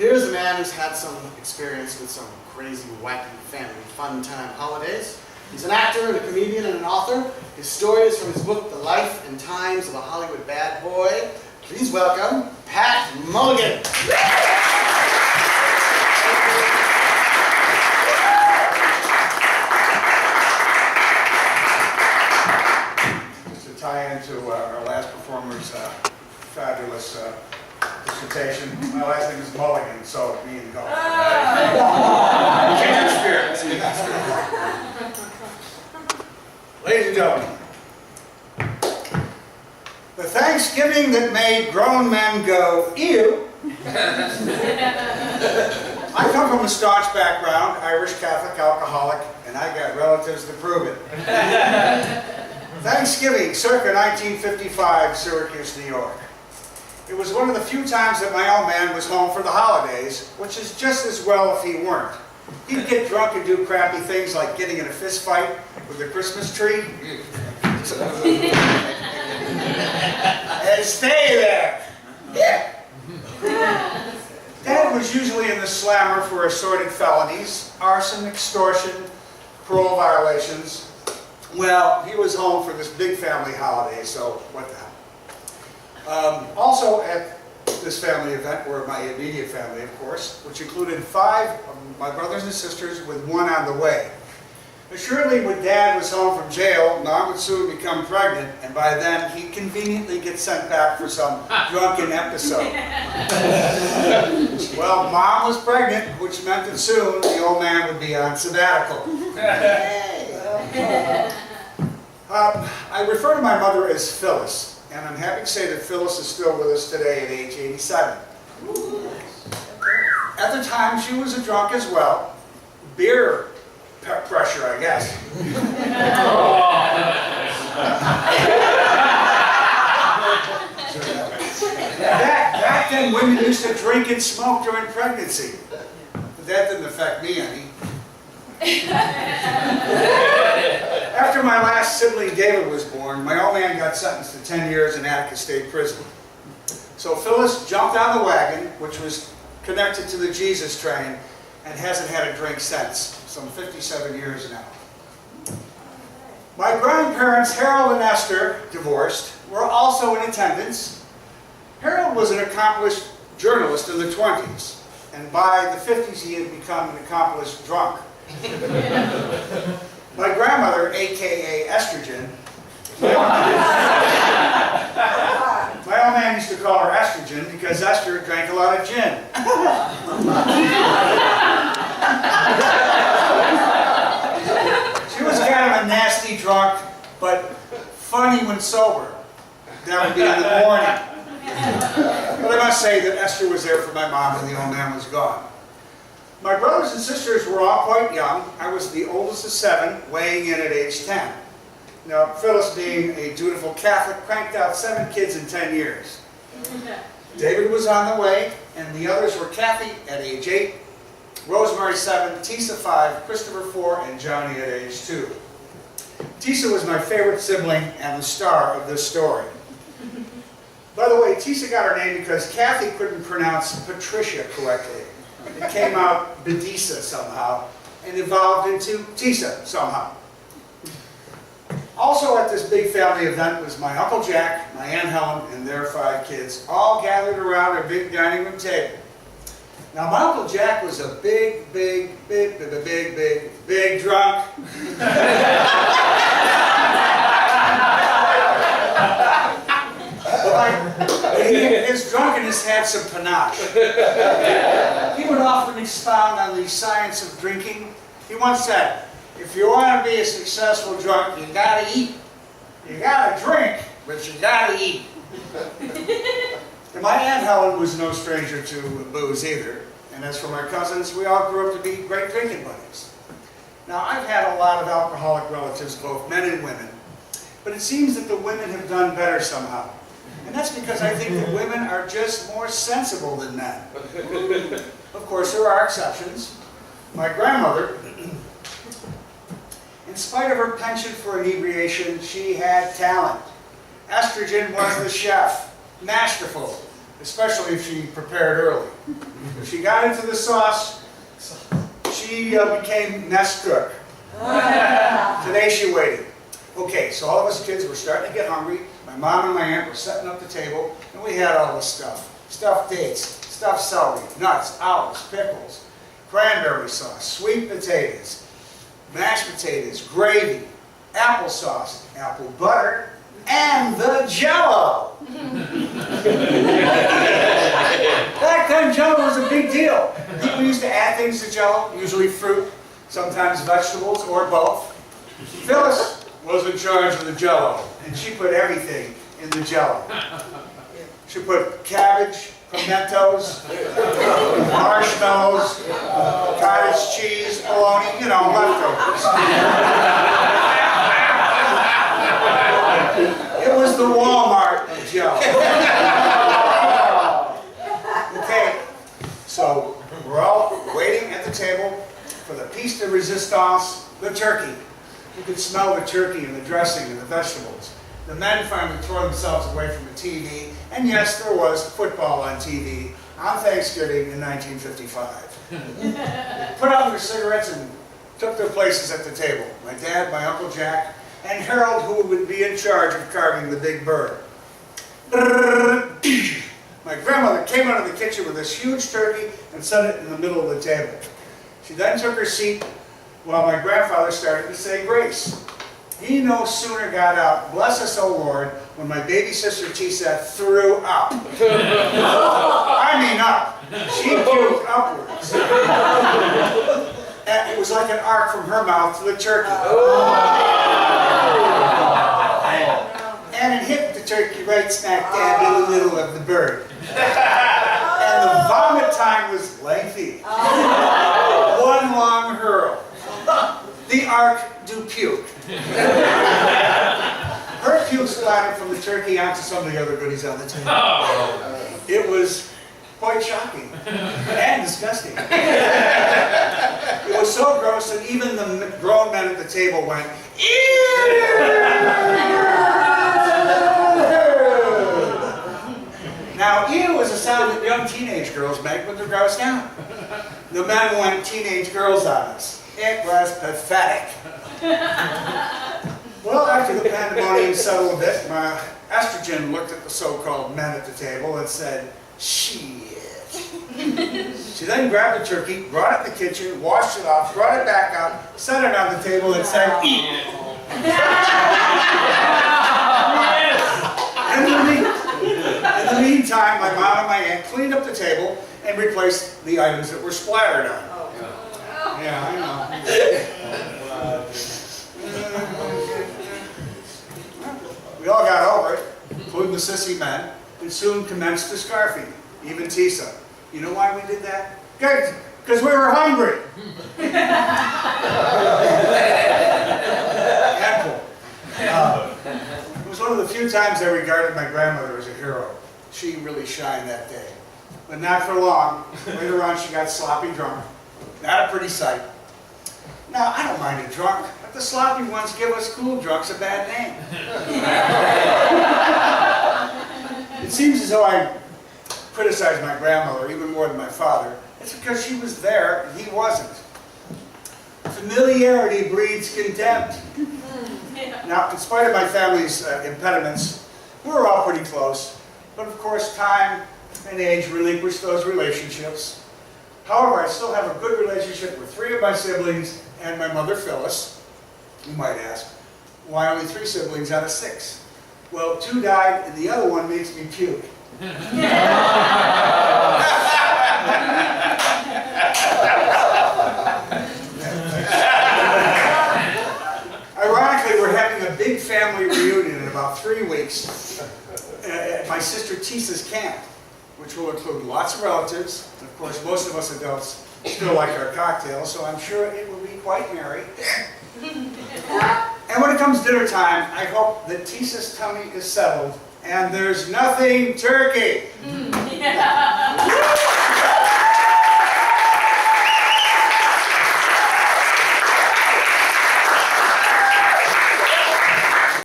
Here's a man who's had some experience with some crazy, wacky, family, fun time holidays. He's an actor and a comedian and an author. His story is from his book, The Life and Times of a Hollywood Bad Boy. Please welcome Pat Mulligan. Just to tie into our last performer's fabulous dissertation, my last name is Mulligan, so me and golf. Kindred spirits. Ladies and gentlemen, the Thanksgiving that made grown men go, ew. I come from a staunch background, Irish Catholic, alcoholic, and I got relatives to prove it. Thanksgiving, circa 1955, Syracuse, New York. It was one of the few times that my old man was home for the holidays, which is just as well if he weren't. He'd get drunk and do crappy things like getting in a fist fight with the Christmas tree. And stay there. Yeah. Dad was usually in the slammer for assorted felonies, arson, extortion, parole violations. Well, he was home for this big family holiday, so what the hell. Also at this family event were my immediate family, of course, which included 5 of my brothers and sisters with 1 on the way. Assuredly, when Dad was home from jail, Mom would soon become pregnant, and by then he'd conveniently get sent back for some drunken episode. Well, Mom was pregnant, which meant that soon the old man would be on sabbatical. I refer to my mother as Phyllis, and I'm happy to say that Phyllis is still with us today at age 87. At the time, she was a drunk as well. Beer pressure, I guess. Back then, women used to drink and smoke during pregnancy. But that didn't affect me any. After my last sibling, David, was born, my old man got sentenced to 10 years in Attica State Prison. So Phyllis jumped on the wagon, which was connected to the Jesus train, and hasn't had a drink since, some 57 years now. My grandparents, Harold and Esther, divorced, were also in attendance. Harold was an accomplished journalist in the 20s, and by the 50s he had become an accomplished drunk. My grandmother, a.k.a. Estrogen, my old man used to call her Estrogen because Esther drank a lot of gin. She was kind of a nasty drunk, but funny when sober. That would be in the morning. But I must say that Esther was there for my mom when the old man was gone. My brothers and sisters were all quite young. I was the oldest of 7, weighing in at age 10. Now, Phyllis, being a dutiful Catholic, cranked out 7 kids in 10 years. David was on the way, and the others were Kathy at age 8, Rosemary 7, Tisa 5, Christopher 4, and Johnny at age 2. Tisa was my favorite sibling and the star of this story. By the way, Tisa got her name because Kathy couldn't pronounce Patricia correctly. It came out Bedisa somehow, and evolved into Tisa somehow. Also at this big family event was my Uncle Jack, my Aunt Helen, and their 5 kids, all gathered around a big dining room table. Now my Uncle Jack was a big drunk. His drunkenness had some panache. He would often expound on the science of drinking. He once said, if you want to be a successful drunk, you gotta eat. You gotta drink, but you gotta eat. And my Aunt Helen was no stranger to booze either. And as for my cousins, we all grew up to be great drinking buddies. Now, I've had a lot of alcoholic relatives, both men and women. But it seems that the women have done better somehow. And that's because I think that women are just more sensible than men. Of course, there are exceptions. My grandmother, in spite of her penchant for inebriation, she had talent. Estrogen was the chef, masterful. especially if she prepared early. If she got into the sauce, she became mess cook. Today she waited. Okay, so all of us kids were starting to get hungry. My mom and my aunt were setting up the table, and we had all this stuff. Stuffed dates, stuffed celery, nuts, olives, pickles, cranberry sauce, sweet potatoes, mashed potatoes, gravy, applesauce, apple butter, and the Jell-O. Back then, Jell-O was a big deal. People used to add things to Jell-O, usually fruit, sometimes vegetables, or both. Phyllis was in charge of the Jell-O, and she put everything in the Jell-O. She put cabbage, pimentos, marshmallows, cottage cheese, bologna, you know, leftovers. It was the Walmart of Jell-O. Okay, so we're all waiting at the table for the piece de resistance, the turkey. You could smell the turkey and the dressing and the vegetables. The men finally tore themselves away from the TV, and yes, there was football on TV on Thanksgiving in 1955. They put out their cigarettes and took their places at the table. My dad, my Uncle Jack, and Harold, who would be in charge of carving the big bird. My grandmother came out of the kitchen with this huge turkey and set it in the middle of the table. She then took her seat while my grandfather started to say grace. He no sooner got out, bless us, O Lord, when my baby sister Tisa threw up. I mean up. She puked upwards. And it was like an arc from her mouth to the turkey. And it hit the turkey right smack dab in the middle of the bird. And the vomit time was lengthy. One long hurl. The arc du puke. Her puke splattered from the turkey onto some of the other goodies on the table. It was quite shocking and disgusting. It was so gross that even the grown men at the table went, ew! Now, ew is a sound that young teenage girls make when they're grossed out. The men went teenage girls on us. It was pathetic. Well, after the pandemonium settled a bit, my estrogen looked at the so-called men at the table and said, shit. She then grabbed the turkey, brought it in the kitchen, washed it off, brought it back out, set it on the table and said, eat it. In the meantime, my mom and my aunt cleaned up the table and replaced the items that were splattered on it. Yeah, I know. We all got over it, including the sissy men, and soon commenced to scarfing, even Tisa. You know why we did that? Because we were hungry. Ample. It was one of the few times I regarded my grandmother as a hero. She really shined that day. But not for long. Later on, she got sloppy drunk. Not a pretty sight. Now, I don't mind a drunk, but the sloppy ones give us cool drunks a bad name. It seems as though I criticize my grandmother even more than my father. It's because she was there and he wasn't. Familiarity breeds contempt. Now, in spite of my family's impediments, we were all pretty close. But of course, time and age relinquished those relationships. However, I still have a good relationship with 3 of my siblings and my mother, Phyllis. You might ask, why only 3 siblings out of 6? Well, 2 died and the other one makes me puke. Ironically, we're having a big family reunion in about 3 weeks at my sister Tisa's camp, which will include lots of relatives. And of course, most of us adults still like our cocktails, so I'm sure it will be quite merry. And when it comes dinner time, I hope that Tisa's tummy is settled and there's nothing turkey.